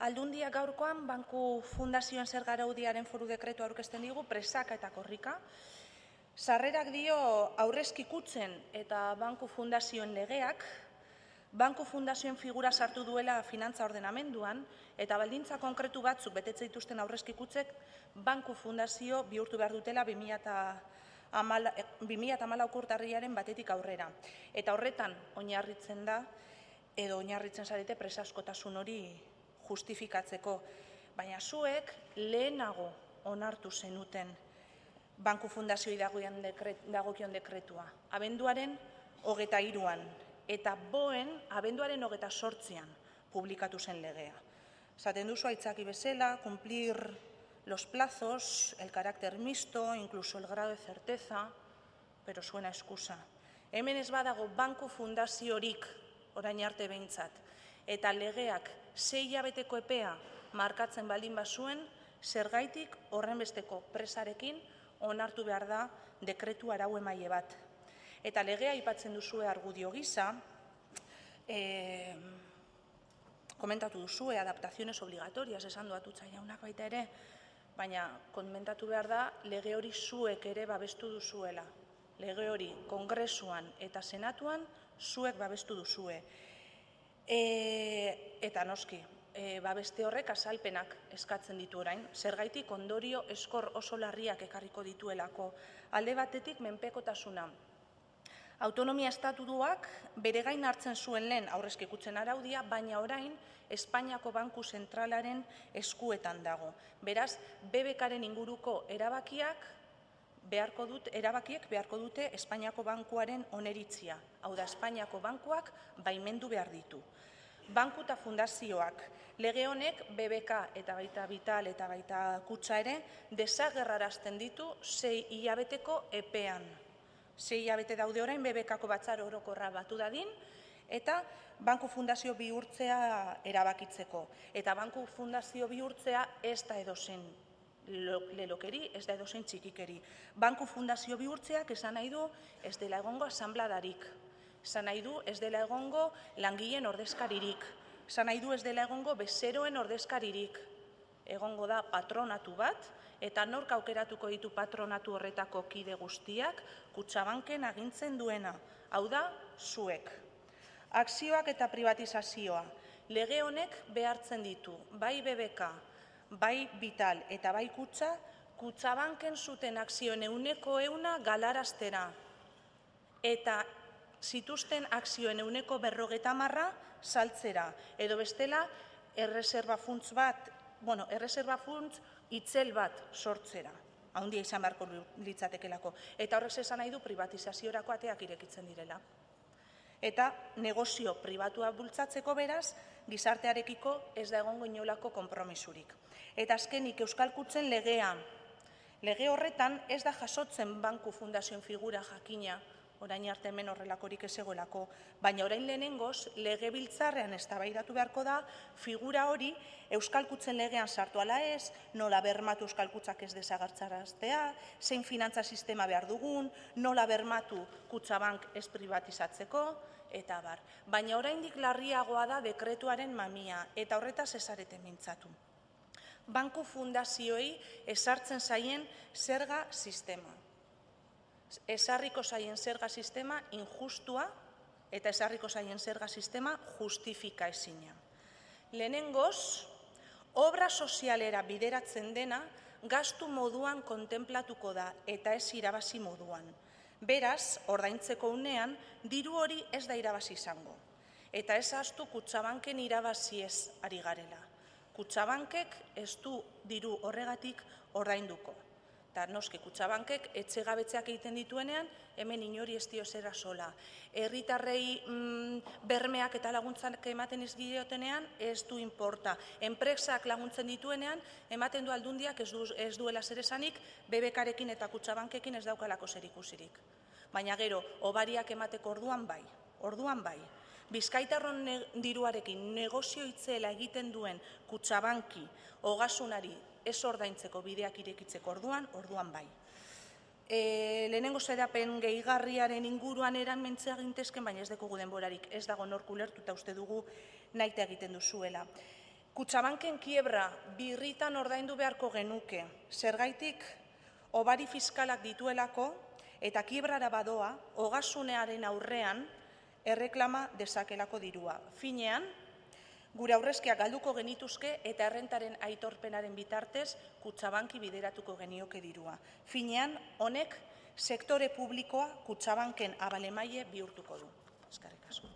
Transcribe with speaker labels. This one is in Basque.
Speaker 1: Aldundiak gaurkoan Banku Fundazioen Zerga Araudiaren foru dekretua aurkezten digu, presaka eta korrika. Sarrerak dio aurrezki kutxen eta Banku Fundazioen legeak, Banku Fundazioen figura sartu duela finantza ordenamenduan, eta baldintza konkretu batzuk betetze dituzten aurrezki kutxek Banku Fundazio bihurtu behar dutela 2014 urtarrilaren batetik aurrera. Eta horretan oinarritzen da, edo oinarritzen zarete presaskotasun hori justifikatzeko. Baina zuek lehenago onartu zenuten Banku Fundazioi dagokion dekretua. Abenduaren 23an eta BOEn abenduaren 28an publikatu zen legea. Esaten duzu aitzaki bezala, cumplir los plazos, el carácter mixto, incluso el grado de certeza, pero suena excusa. Hemen ez badago Banku Fundaziorik orain arte behintzat, eta legeak 6 hilabeteko epea markatzen baldin bazuen, zergaitik horrenbesteko presarekin onartu behar da dekretu arau emaile bat. Eta legea aipatzen duzue argudio gisa, komentatu duzue adaptaciones obligatorias, esan du Atutxa jaunak baita ere, baina komentatu behar da lege hori zuek ere babestu duzuela. Lege hori Kongresuan eta Senatuan zuek babestu duzue. Eta noski, babeste horrek azalpenak eskatzen ditu orain, zergaitik ondorio eskor oso larriak ekarriko dituelako. Alde batetik menpekotasuna. Autonomia estatutuak bere gain hartzen zuen lehen aurrezki kutxen araudia, baina orain Espainiako Banku Zentralaren eskuetan dago. Beraz, BBKaren inguruko erabakiek beharko dute Espainiako Bankuaren oneritzia. Hau da, Espainiako Bankuak baimendu behar ditu. Banku eta fundazioak, lege honek BBK eta baita Vital eta baita kutxa ere desagerrarazten ditu 6 hilabeteko epean. 6 hilabete daude orain BBKko batzar orokorra batu dadin eta Banku Fundazio bihurtzea erabakitzeko. Eta Banku Fundazio bihurtzea ez da edozein lelokeri, ez da edozein txikikeri. Banku Fundazio bihurtzeak esan nahi du ez dela egongo asanbladarik. Esan nahi du ez dela egongo langileen ordezkaririk. Esan nahi du ez dela egongo bezeroen ordezkaririk. Egongo da patronatu bat, eta nork aukeratuko ditu patronatu horretako kide guztiak, Kutxabanken agintzen duena. Hau da, zuek. Akzioak eta privatizazioa. Lege honek behartzen ditu, bai BBK, bai Vital eta bai kutxa, Kutxabanken zuten akzioen 100% galaraztera. Eta zituzten akzioen 50% saltzera. Edo bestela, erreserba funts itzel bat sortzera. Handia izan beharko litzatekelako. Eta horrek esan nahi du privatizaziorako ateak irekitzen direla. Eta negozio pribatua bultzatzeko beraz, gizartearekiko ez da egongo inolako konpromisurik. Eta azkenik Euskal Kutxen legea. Lege horretan ez da jasotzen Banku Fundazioen figura jakina, orain arte hemen horrelakorik ez egoelako, baina orain lehenengoz legebiltzarrean eztabaidatu beharko da figura hori Euskal Kutxen legean sartu ala ez, nola bermatu Euskal Kutxak ez desagertzaraztea, zein finantza sistema behar dugun, nola bermatu Kutxabank ez privatizatzeko, eta bar. Baina oraindik larriagoa da dekretuaren mamia, eta horretaz ezareten mintzatu. Banku Fundazioei ezartzen zaien zerga sistema. Ezarriko zaien zerga sistema injustua eta ezarriko zaien zerga sistema justifika ezina. Lehenengoz, obra sozialera bideratzen dena gastu moduan kontenplatuko da eta ez irabazi moduan. Beraz, ordaintzeko unean, diru hori ez da irabazi izango. Eta ez ahaztu Kutxabanken irabazi ez ari garela. Kutxabankek ez du diru horregatik ordainduko. Eta noski Kutxabankek etxegabetzeak egiten dituenean, hemen inori ez dio zera sola. Herritarrei bermeak eta laguntzak ematen izgiotenean, ez du inporta. Enpresak laguntzen dituenean, ematen du Aldundiak ez duela zer esanik, BBKarekin eta Kutxabankekin ez daukalako zer ikusirik. Baina gero, hobariak emateko orduan bai. Bizkaitarron diruarekin negozio itzela egiten duen Kutxabanki, Ogasunari, ez ordaintzeko bideak irekitzeko orduan bai. Lehenengo xedapen gehigarriaren inguruan eramentzea gintezken, baina ez dekogu denborarik, ez dago nork ulertu eta uste dugu nahita egiten duzuela. Kutxabanken kiebra birritan ordaindu beharko genuke, zergaitik hobari fiskalak dituelako eta kiebrara badoa, ogasunearen aurrean erreklama dezakelako dirua. Finean, gure aurrezkiak galduko genituzke eta errentaren aitorpenaren bitartez Kutxabanki bideratuko genioke dirua. Finean, honek sektore publikoa Kutxabanken abalemaile bihurtuko du. Eskerrik asko.